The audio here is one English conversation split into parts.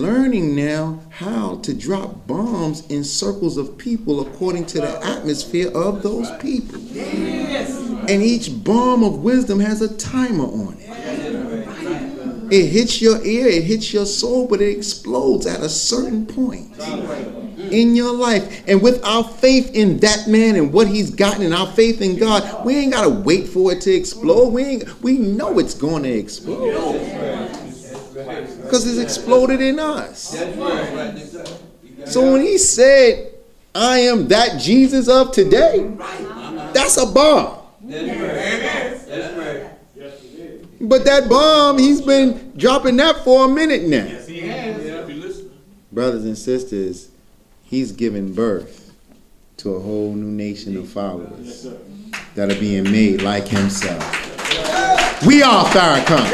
learning now how to drop bombs in circles of people according to the atmosphere of those people. And each bomb of wisdom has a timer on it. It hits your ear, it hits your soul, but it explodes at a certain point in your life. And with our faith in that man and what he's gotten, and our faith in God, we ain't got to wait for it to explode. We know it's going to explode because it's exploded in us. So when he said, I am that Jesus of today, that's a bomb. But that bomb, he's been dropping that for a minute now. Yes, he has. Brothers and sisters, he's given birth to a whole new nation of followers that are being made like himself. We are Farrakhan.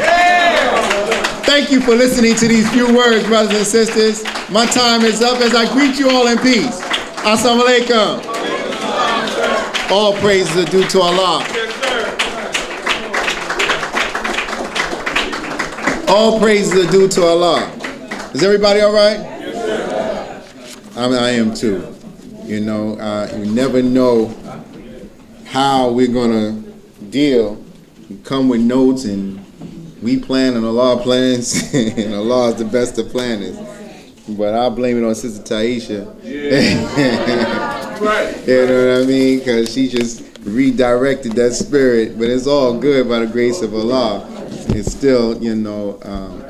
Thank you for listening to these few words, brothers and sisters. My time is up as I greet you all in peace. Assalamu alaikum. All praises are due to Allah. All praises are due to Allah. Is everybody all right? Yes, sir. I am too. You know, you never know how we're going to deal. You come with notes and we plan and Allah plans and Allah is the best of planners. But I'll blame it on Sister Taisha. Right. You know what I mean? Because she just redirected that spirit. But it's all good by the grace of Allah. It's still,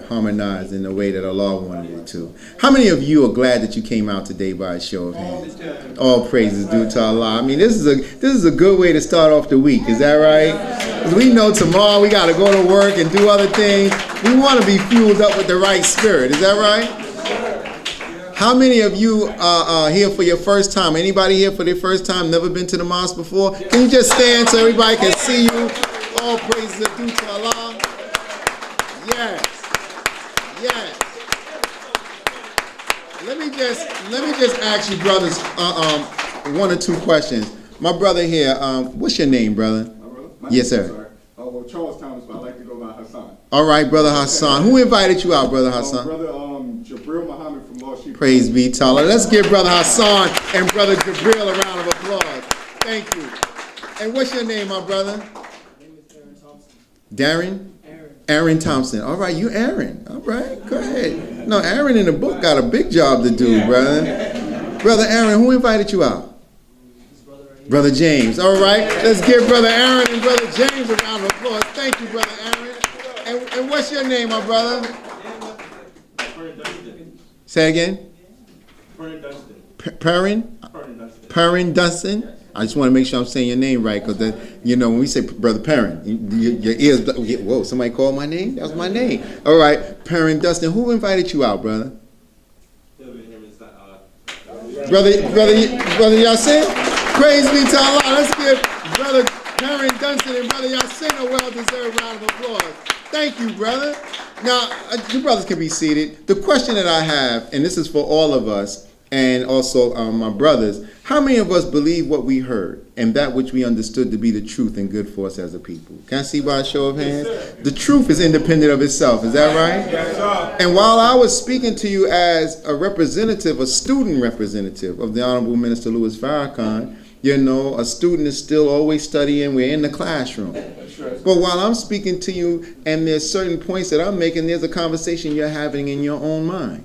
harmonized in the way that Allah wanted it to. How many of you are glad that you came out today by a show of hands? All praises due to Allah. I mean, this is a good way to start off the week. Is that right? Because we know tomorrow we got to go to work and do other things. We want to be fueled up with the right spirit. Is that right? How many of you are here for your first time? Anybody here for their first time, never been to the mosque before? Can you just stand so everybody can see you? All praises are due to Allah. Yes. Yes. Let me just ask you, brothers, one or two questions. My brother here, what's your name, brother? My brother? Yes, sir. Well, Charles Thomas, but I like to go by Hassan. All right, brother Hassan. Who invited you out, brother Hassan? Brother Jabril Muhammad from Mosque. Praise be to Allah. Let's give brother Hassan and brother Jabril a round of applause. Thank you. And what's your name, my brother? My name is Aaron Thompson. Darren? Aaron Thompson. All right, you Aaron. All right, go ahead. No, Aaron in the book got a big job to do, brother. Brother Aaron, who invited you out? Brother James. All right, let's give brother Aaron and brother James a round of applause. Thank you, brother Aaron. And what's your name, my brother? Say again. Perrin Dunstan. I just want to make sure I'm saying your name right, because when we say Brother Perrin, your ears, whoa, somebody called my name? That was my name. All right, Perrin Dunstan. Who invited you out, brother? Brother Yasin? Praise be to Allah. Let's give Brother Perrin Dunstan and Brother Yasin a well-deserved round of applause. Thank you, brother. Now, you brothers can be seated. The question that I have, and this is for all of us, and also my brothers, how many of us believe what we heard and that which we understood to be the truth and good for us as a people? Can I see by a show of hands? The truth is independent of itself. Is that right? Yes, sir. And while I was speaking to you as a representative, a student representative of the Honorable Minister Louis Farrakhan, a student is still always studying. We're in the classroom. But while I'm speaking to you and there's certain points that I'm making, there's a conversation you're having in your own mind.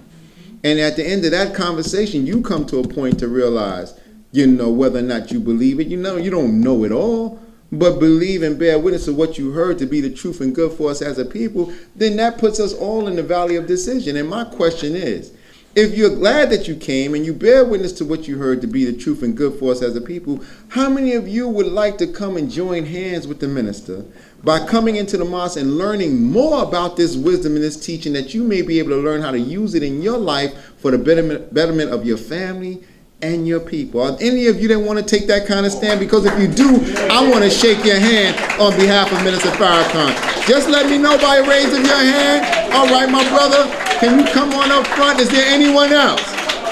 And at the end of that conversation, you come to a point to realize, whether or not you believe it. You don't know it all, but believe and bear witness to what you heard to be the truth and good for us as a people, then that puts us all in the valley of decision. And my question is, if you're glad that you came and you bear witness to what you heard to be the truth and good for us as a people, how many of you would like to come and join hands with the minister by coming into the mosque and learning more about this wisdom and this teaching, that you may be able to learn how to use it in your life for the betterment of your family and your people? Are any of you that want to take that kind of stand? Because if you do, I want to shake your hand on behalf of Minister Farrakhan. Just let me know by a raise of your hand. All right, my brother, can you come on up front? Is there anyone else?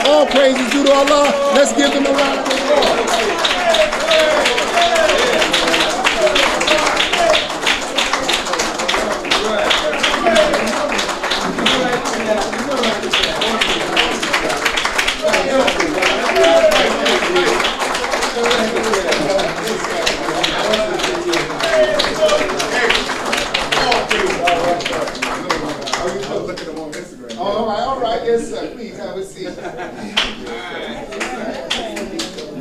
All praises due to Allah. Let's give them a round of applause. right, yes, sir. Please have a seat.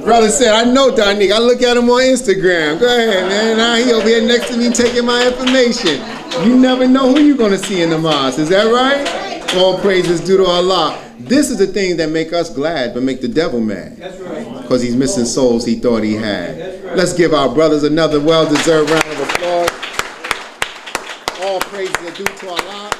Brother said, I know Donique. I look at him on Instagram. Go ahead, man. Now he over here next to me taking my information. You never know who you're going to see in the mosque. Is that right? All praises due to Allah. This is the thing that make us glad but make the devil mad. That's right. Because he's missing souls he thought he had. That's right. Let's give our brothers another well-deserved round of applause. All praises are due to Allah.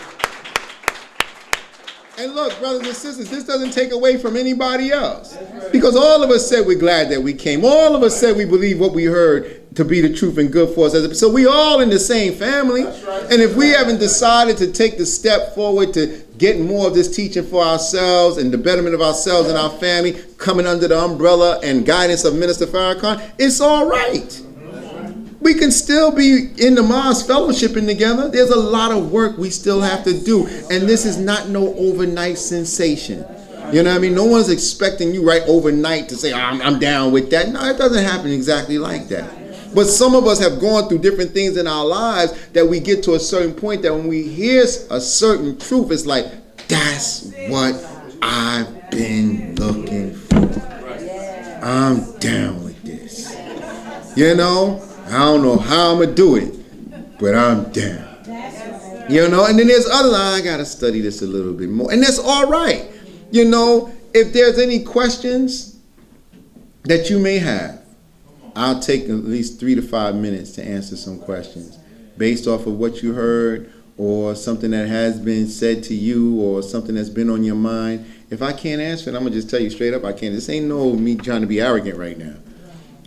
And look, brothers and sisters, this doesn't take away from anybody else. Because all of us said we're glad that we came. All of us said we believe what we heard to be the truth and good for us. So we all in the same family. And if we haven't decided to take the step forward to get more of this teaching for ourselves and the betterment of ourselves and our family, coming under the umbrella and guidance of Minister Farrakhan, it's all right. We can still be in the mosque fellowshipping together. There's a lot of work we still have to do. And this is not no overnight sensation. You know what I mean? No one's expecting you right overnight to say, I'm down with that. No, it doesn't happen exactly like that. But some of us have gone through different things in our lives that we get to a certain point that when we hear a certain truth, it's like, that's what I've been looking for. I'm down with this. You know? I don't know how I'm going to do it, but I'm down. You know, and then there's other, I got to study this a little bit more. And that's all right. You know, if there's any questions that you may have, I'll take at least 3 to 5 minutes to answer some questions based off of what you heard or something that has been said to you or something that's been on your mind. If I can't answer it, I'm going to just tell you straight up, I can't. This ain't no me trying to be arrogant right now.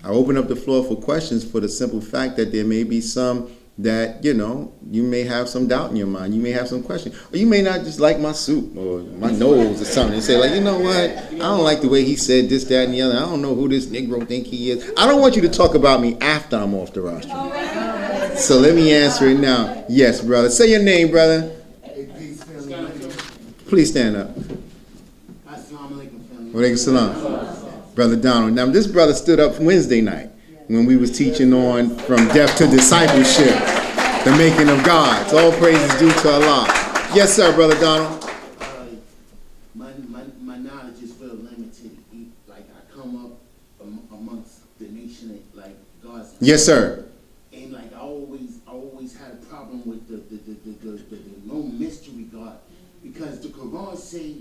I open up the floor for questions for the simple fact that there may be some that, you know, you may have some doubt in your mind. You may have some question. Or you may not just like my suit or my nose or something and say, like, you know what? I don't like the way he said this, that, and the other. I don't know who this Negro think he is. I don't want you to talk about me after I'm off the rostrum. So let me answer it now. Yes, brother. Say your name, brother. Please stand up. Wa alaikum salam. Brother Donald. Now, this brother stood up Wednesday night when we was teaching on From Death to Discipleship, the making of gods. All praises due to Allah. Yes, sir, Brother Donald. My knowledge is real limited. Like, I come up amongst the nation, like, God's. Yes, sir. And, like, I always had a problem with the no mystery God. Because the Quran say,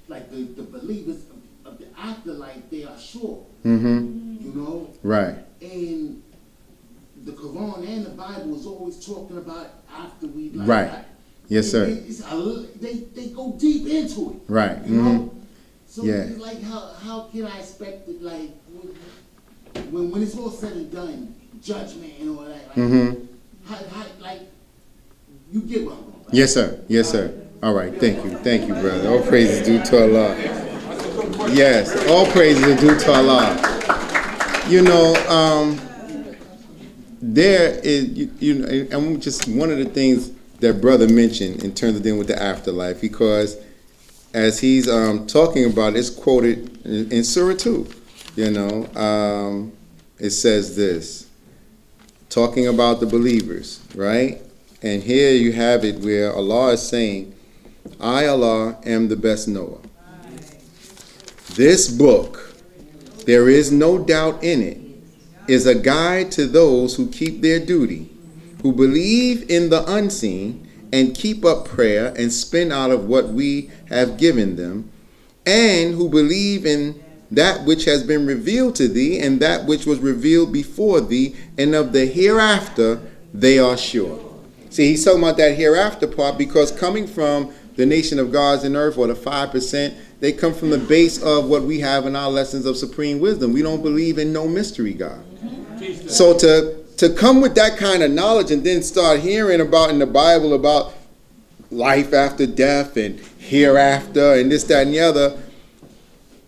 like, the believers of the afterlife, they are sure. Mm-hmm. You know? Right. And the Quran and the Bible is always talking about after we like right. That. Yes, sir. They go deep into it. Right. You know? Mm-hmm. So yeah. It's like how can I expect it, like when it's all said and done, judgment and all that, like, mm-hmm. how like you get what I'm going. Right? Yes, sir. Yes, sir. All right. Thank you, brother. All praises due to Allah. Yes, all praises are due to Allah. You know, there is, you know, and just one of the things that brother mentioned in terms of dealing with the afterlife, because as he's talking about it, it's quoted in Surah 2. You know, it says this, talking about the believers, right? And here you have it where Allah is saying, I, Allah, am the best knower. This book, there is no doubt in it, is a guide to those who keep their duty, who believe in the unseen and keep up prayer and spend out of what we have given them, and who believe in that which has been revealed to thee and that which was revealed before thee, and of the hereafter they are sure. See, he's talking about that hereafter part because coming from the nation of gods and earth, or the 5%, they come from the base of what we have in our lessons of supreme wisdom. We don't believe in no mystery God. So to come with that kind of knowledge and then start hearing about in the Bible about life after death and hereafter and this, that, and the other,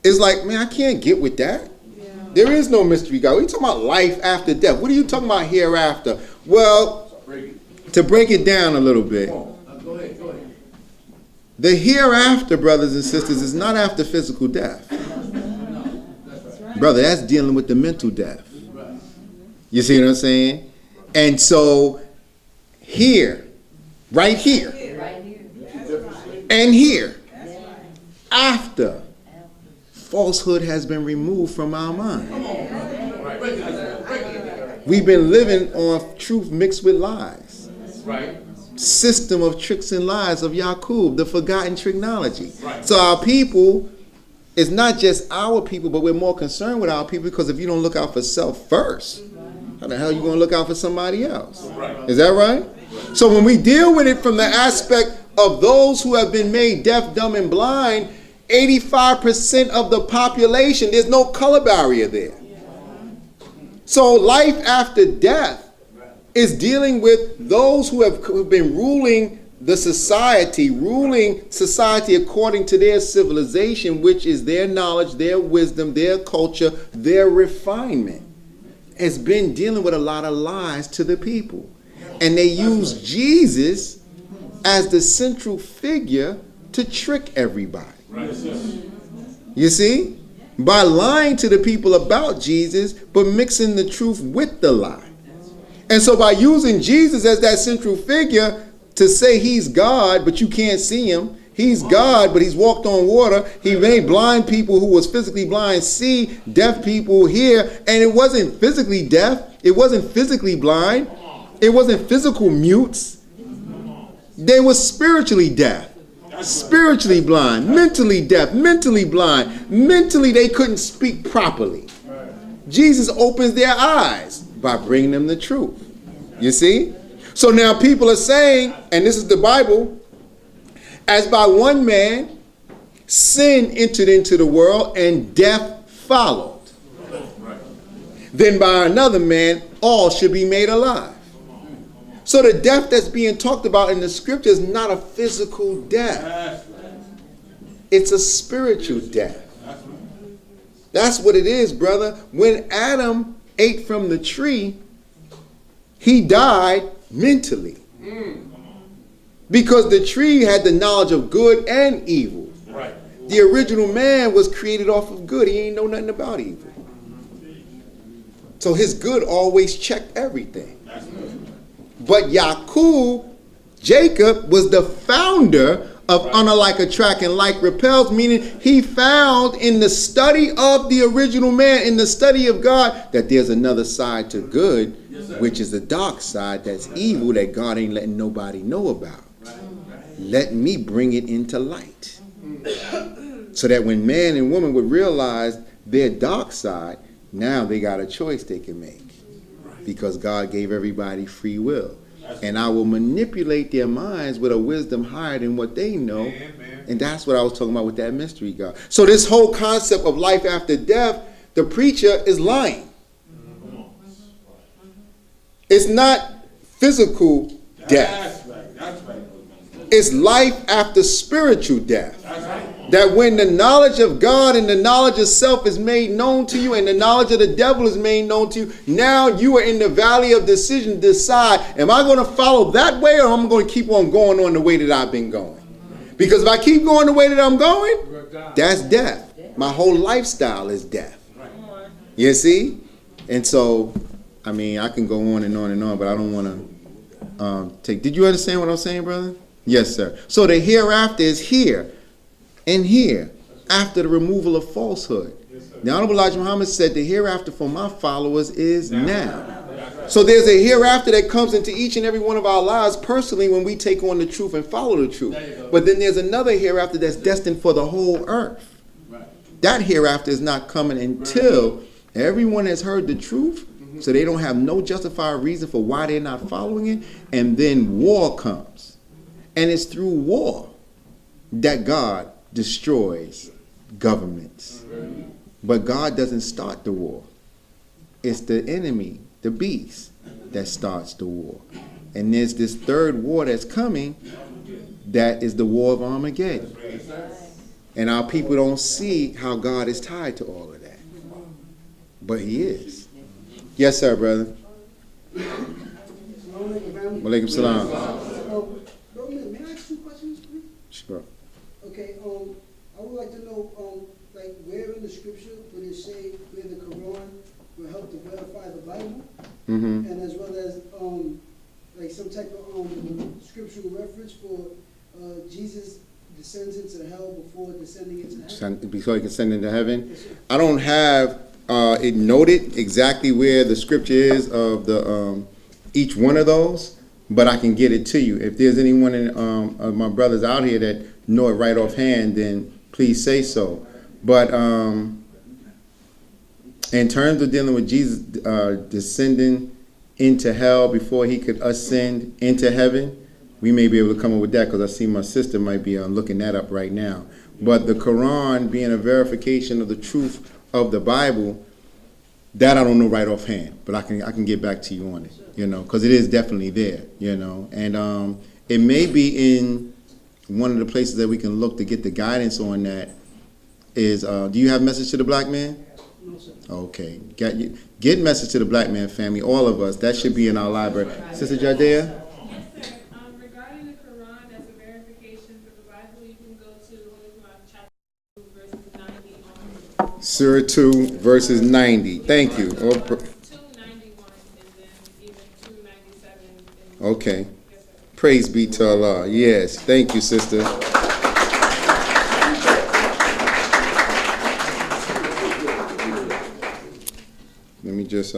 it's like, man, I can't get with that. Yeah. There is no mystery God. What are you talking about life after death? What are you talking about hereafter? Well, to break it down a little bit, Go ahead. the hereafter, brothers and sisters, is not after physical death. Brother, that's dealing with the mental death. You see what I'm saying? And so here, right here, and here, after falsehood has been removed from our mind. We've been living on truth mixed with lies. Right. System of tricks and lies of Yaqub, the forgotten technology. So our people, it's not just our people, but we're more concerned with our people, because if you don't look out for self first, how the hell are you going to look out for somebody else? Right. Is that right? So when we deal with it from the aspect of those who have been made deaf, dumb, and blind, 85% of the population, there's no color barrier there. So life after death is dealing with those who have been ruling society according to their civilization, which is their knowledge, their wisdom, their culture, their refinement. Has been dealing with a lot of lies to the people. And they use Jesus as the central figure to trick everybody. You see? By lying to the people about Jesus, but mixing the truth with the lie. And so by using Jesus as that central figure to say he's God, but you can't see him. He's God, but he's walked on water. He made blind people who was physically blind see, deaf people hear. And it wasn't physically deaf. It wasn't physically blind. It wasn't physical mutes. They were spiritually deaf, spiritually blind, mentally deaf, mentally blind. Mentally, they couldn't speak properly. Jesus opens their eyes by bringing them the truth. You see? So now people are saying, and this is the Bible, as by one man sin entered into the world and death followed. Then by another man all should be made alive. So the death that's being talked about in the scripture is not a physical death. It's a spiritual death. That's what it is, brother. When Adam ate from the tree, he died mentally. Because the tree had the knowledge of good and evil. Right. The original man was created off of good. He ain't know nothing about evil. So his good always checked everything. But Jacob was the founder of unlike attract and like repels, meaning he found in the study of the original man, in the study of God, that there's another side to good, which is the dark side that's evil that God ain't letting nobody know about. Let me bring it into light. So that when man and woman would realize their dark side, now they got a choice they can make. Because God gave everybody free will. And I will manipulate their minds with a wisdom higher than what they know. And that's what I was talking about with that mystery God. So this whole concept of life after death, the preacher is lying. It's not physical death. It's life after spiritual death. That when the knowledge of God and the knowledge of self is made known to you and the knowledge of the devil is made known to you, now you are in the valley of decision to decide, am I going to follow that way or am I going to keep on going on the way that I've been going? Because if I keep going the way that I'm going, that's death. My whole lifestyle is death. You see? And so, I mean, I can go on and on and on, but I don't want to take... Did you understand what I'm saying, brother? Yes, sir. So the hereafter is here. And here, after the removal of falsehood. The Honorable Elijah Muhammad said the hereafter for my followers is now. So there's a hereafter that comes into each and every one of our lives personally when we take on the truth and follow the truth. But then there's another hereafter that's destined for the whole earth. That hereafter is not coming until everyone has heard the truth, so they don't have no justified reason for why they're not following it. And then war comes. And it's through war that God destroys governments. But God doesn't start the war. It's the enemy, the beast, that starts the war. And there's this third war that's coming, that is the war of Armageddon. And our people don't see how God is tied to all of that. But he is. Yes, sir, brother. Walaikum salam. May I ask 2 questions, please? Sure. Okay, I would like to know, like, where in the scripture would it say where the Quran will help to verify the Bible, and as well as, like, some type of scriptural reference for Jesus descends into hell before descending into heaven? Before he can send into heaven. I don't have it noted exactly where the scripture is of the each one of those, but I can get it to you. If there's anyone of my brothers out here that know it right offhand, then please say so. But in terms of dealing with Jesus descending into hell before he could ascend into heaven, we may be able to come up with that, because I see my sister might be looking that up right now. But the Quran being a verification of the truth of the Bible, that I don't know right offhand, but I can get back to you on it, because it is definitely there, and it may be in one of the places that we can look to get the guidance on that is, do you have Message to the Black Man? No, sir. Okay, get Message to the Black Man family, all of us. That should be in our library. Sister Jadea? Yes, sir. Regarding the Quran as a verification for the Bible, you can go to chapter 2, verses 90 on. Surah 2, verses 90. Thank you. 291 and then even 297. Okay. Yes, sir. Praise be to Allah. Yes. Thank you, sister. Let me just,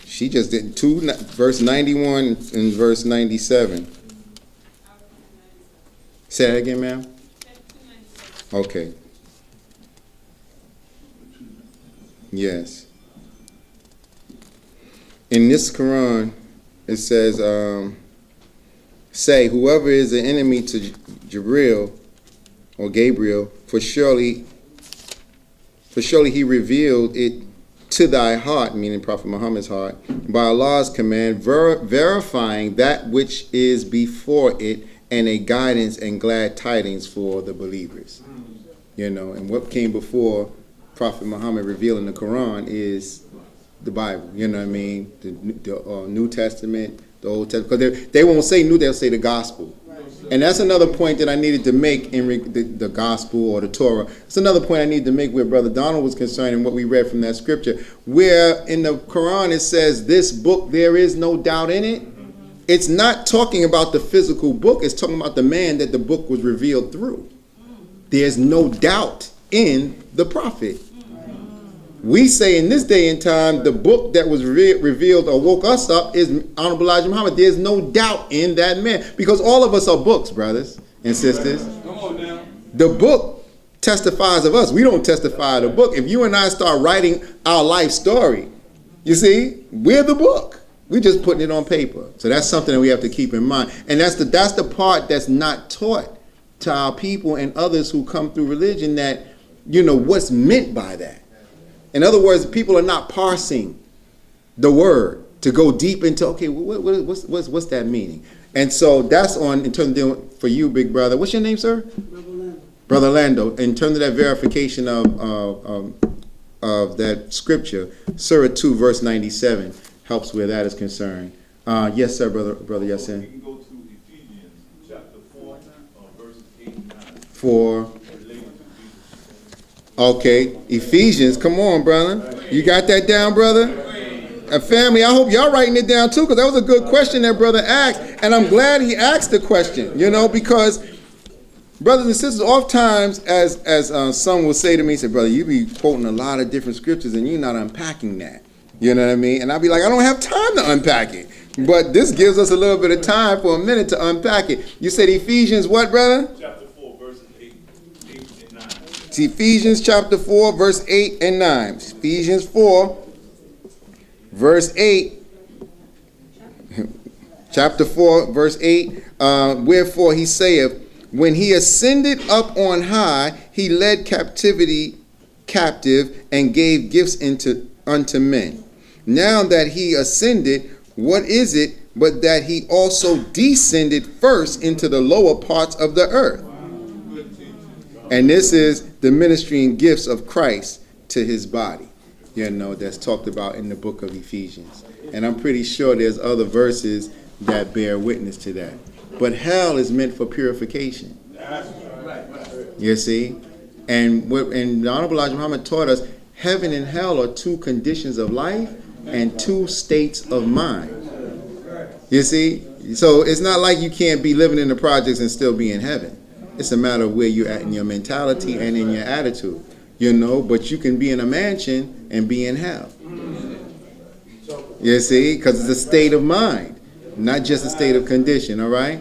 she just did verse 91 and verse 97. Say that again, ma'am? Okay. Yes. In this Quran, it says, say, whoever is an enemy to Jibril or Gabriel, for surely he revealed it to thy heart, meaning Prophet Muhammad's heart, by Allah's command, verifying that which is before it, and a guidance and glad tidings for the believers. And what came before Prophet Muhammad revealing the Quran is the Bible, the New Testament, the Old Testament, because they won't say new, they'll say the gospel. And that's another point that I needed to make in the gospel or the Torah. It's another point I need to make where Brother Donald was concerned and what we read from that scripture, where in the Quran it says, this book, there is no doubt in it. It's not talking about the physical book, it's talking about the man that the book was revealed through. There's no doubt in the prophet. We say in this day and time, the book that was revealed or woke us up is Honorable Elijah Muhammad. There's no doubt in that man, because all of us are books, brothers and sisters. Come on now. The book testifies of us. We don't testify of the book. If you and I start writing our life story, you see, we're the book. We're just putting it on paper. So that's something that we have to keep in mind. And that's the part that's not taught to our people and others who come through religion, that, what's meant by that. In other words, people are not parsing the word to go deep into, okay, what's that meaning? And so that's in terms of for you, big brother. What's your name, sir? Brother Lando. In terms of that verification of that scripture, Surah 2, verse 97 helps where that is concerned. Yes, sir, brother Yasin. We can go to Ephesians chapter 4, verses 8 and 9. 4. Okay, Ephesians, come on, brother. You got that down, brother? And family, I hope y'all writing it down too, because that was a good question that brother asked, and I'm glad he asked the question, because brothers and sisters, oftentimes, as some will say to me, say, brother, you be quoting a lot of different scriptures and you're not unpacking that. You know what I mean? And I'll be like, I don't have time to unpack it. But this gives us a little bit of time for a minute to unpack it. You said Ephesians what, brother? Chapter 4, verses 8 and 9. It's Ephesians chapter 4, verse 8 and 9. Ephesians 4, verse 8. Chapter 4, verse 8. Wherefore he saith, when he ascended up on high, he led captivity captive and gave gifts unto men. Now that he ascended, what is it but that he also descended first into the lower parts of the earth? And this is the ministry and gifts of Christ to his body, that's talked about in the book of Ephesians. And I'm pretty sure there's other verses that bear witness to that. But hell is meant for purification. You see? And the Honorable Elijah Muhammad taught us, heaven and hell are two conditions of life and two states of mind. You see, So it's not like you can't be living in the projects and still be in heaven. It's a matter of where you're at in your mentality and in your attitude, but you can be in a mansion and be in hell. You see, because it's a state of mind, not just a state of condition, all right?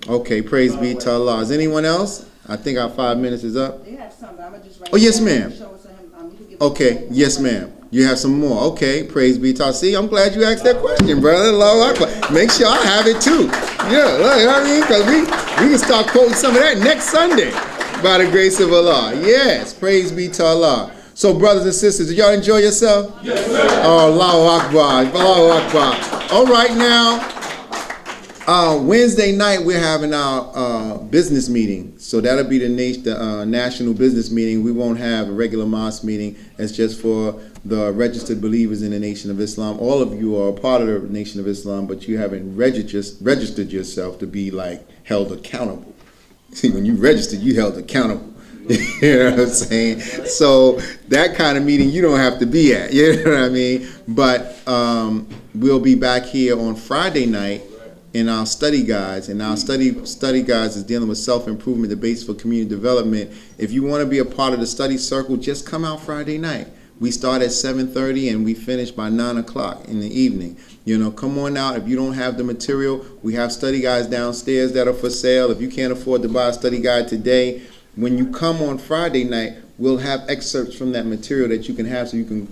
Okay, praise be to Allah. Is anyone else? I think our 5 minutes is up. They have some, but I'm gonna just write Oh, yes, it down ma'am. and show it to him. You can give Okay, it to him. yes, ma'am. You have some more. Okay, praise be to Allah. See, I'm glad you asked that question, brother. Allahu Akbar. Make sure I have it too. Yeah, look, you know what I mean? Because we can start quoting some of that next Sunday by the grace of Allah. Yes, praise be to Allah. So, brothers and sisters, did y'all enjoy yourself? Yes, sir. Oh, Allahu Akbar. Allahu Akbar. All right, now. Wednesday night we're having our business meeting, so that'll be the national business meeting. We won't have a regular mosque meeting. It's just for the registered believers in the Nation of Islam. All of you are a part of the Nation of Islam, but you haven't registered yourself to be held accountable. See, when you registered, you held accountable. You know what I'm saying? So that kind of meeting you don't have to be at. You know what I mean? But we'll be back here on Friday night in our study guides, and our study guides is dealing with self-improvement, the base for community development. If you want to be a part of the study circle, just come out Friday night. We start at 7:30 and we finish by 9 o'clock in the evening. Come on out. If you don't have the material, we have study guides downstairs that are for sale. If you can't afford to buy a study guide today, when you come on Friday night, we'll have excerpts from that material that you can have so you can,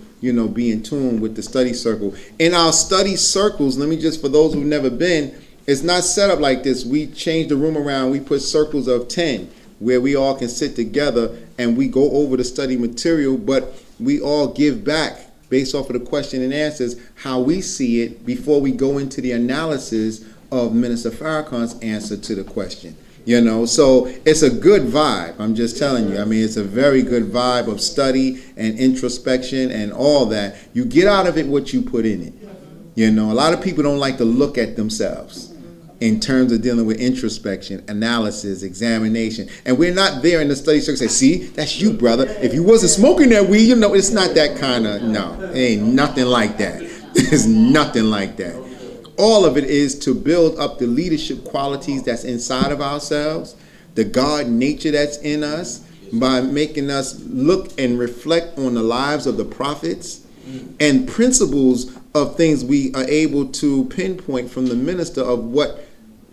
be in tune with the study circle. In our study circles, for those who've never been, it's not set up like this. We change the room around. We put circles of 10 where we all can sit together and we go over the study material, but we all give back based off of the question and answers how we see it before we go into the analysis of Minister Farrakhan's answer to the question. So it's a good vibe. I'm just telling you. It's a very good vibe of study and introspection and all that. You get out of it what you put in it. A lot of people don't like to look at themselves in terms of dealing with introspection, analysis, examination. And we're not there in the study circle say, see, that's you, brother. If you wasn't smoking that weed, it's not that kind of, no, it ain't nothing like that. It's nothing like that. All of it is to build up the leadership qualities that's inside of ourselves, the God nature that's in us, by making us look and reflect on the lives of the prophets and principles of things we are able to pinpoint from the minister of what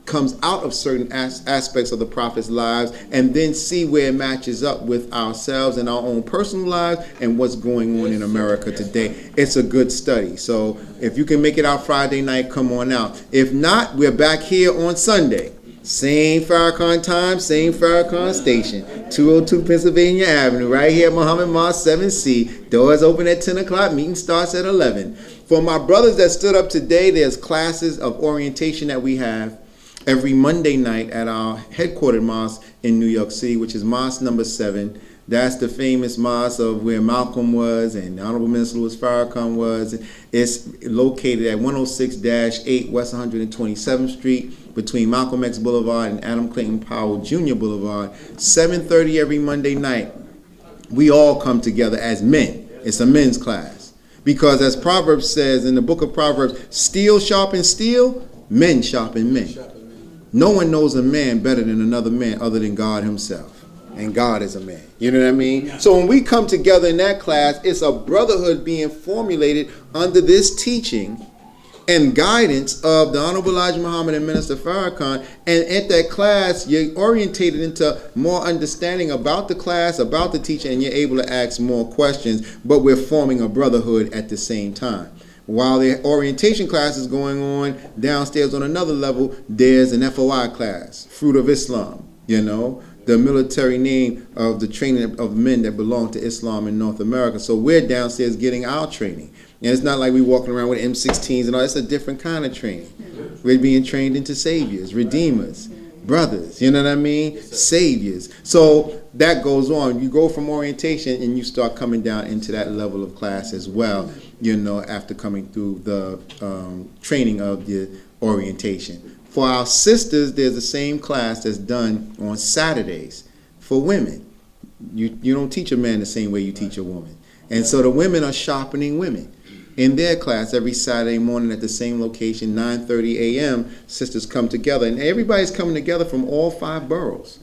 comes out of certain aspects of the prophet's lives, and then see where it matches up with ourselves and our own personal lives and what's going on in America today. It's a good study. So if you can make it out Friday night, come on out. If not, we're back here on Sunday. Same Farrakhan time, same Farrakhan station, 202 Pennsylvania Avenue, right here at Muhammad Mosque 7C. Doors open at 10 o'clock, meeting starts at 11. For my brothers that stood up today, there's classes of orientation that we have every Monday night at our headquartered mosque in New York City, which is Mosque number 7. That's the famous mosque of where Malcolm was and the Honorable Minister Louis Farrakhan was. It's located at 106-8 West 127th Street between Malcolm X Boulevard and Adam Clayton Powell Jr. Boulevard. 7:30 every Monday night. We all come together as men. It's a men's class. Because as Proverbs says in the book of Proverbs, steel sharpens steel, men sharpen men. No one knows a man better than another man other than God himself. And God is a man. You know what I mean? So when we come together in that class, it's a brotherhood being formulated under this teaching and guidance of the Honorable Elijah Muhammad and Minister Farrakhan. And at that class, you're orientated into more understanding about the class, about the teacher, and you're able to ask more questions. But we're forming a brotherhood at the same time. While the orientation class is going on, downstairs on another level, there's an FOI class, Fruit of Islam, the military name of the training of men that belong to Islam in North America. So we're downstairs getting our training. And it's not like we're walking around with M16s and all. It's a different kind of training. We're being trained into saviors, redeemers, brothers, you know what I mean? Saviors. So that goes on. You go from orientation and you start coming down into that level of class as well, after coming through the training of the orientation. For our sisters, there's the same class that's done on Saturdays for women. You don't teach a man the same way you teach a woman. And so the women are sharpening women in their class every Saturday morning at the same location, 9:30 a.m. Sisters come together, and everybody's coming together from all 5 boroughs,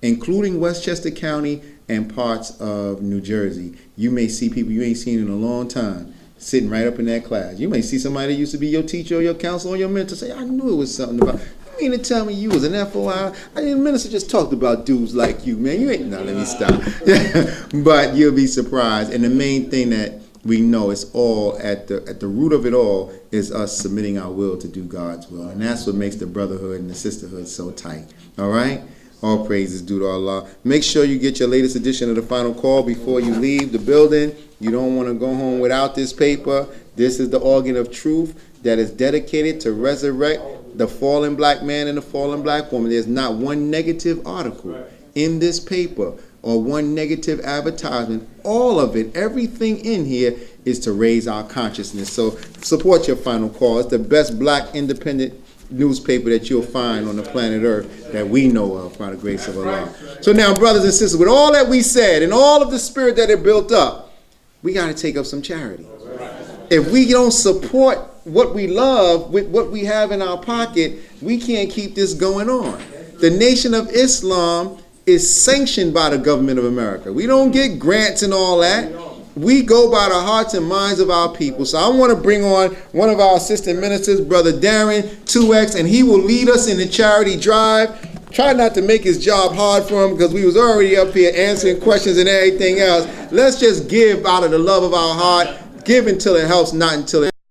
including Westchester County and parts of New Jersey. You may see people you ain't seen in a long time sitting right up in that class. You may see somebody that used to be your teacher or your counselor or your mentor say, I knew it was something about, you mean to tell me you was an FOI? I mean, the minister just talked about dudes like you, man. You ain't, no, let me stop. But you'll be surprised. And the main thing that we know is all at the root of it all is us submitting our will to do God's will. And that's what makes the brotherhood and the sisterhood so tight. All right? All praises due to Allah. Make sure you get your latest edition of the Final Call before you leave the building. You don't want to go home without this paper. This is the organ of truth that is dedicated to resurrect the fallen black man and the fallen black woman. There's not one negative article in this paper or one negative advertisement. All of it, everything in here is to raise our consciousness. So support your Final Call. It's the best black independent newspaper that you'll find on the planet Earth that we know of by the grace of Allah. So now, brothers and sisters, with all that we said and all of the spirit that it built up, we got to take up some charity. If we don't support what we love with what we have in our pocket, we can't keep this going on. The Nation of Islam is sanctioned by the government of America. We don't get grants and all that. We go by the hearts and minds of our people. So I want to bring on one of our assistant ministers, Brother Darren 2X, and he will lead us in the charity drive. Try not to make his job hard for him because we was already up here answering questions and everything else. Let's just give out of the love of our heart. Give until it helps, not until it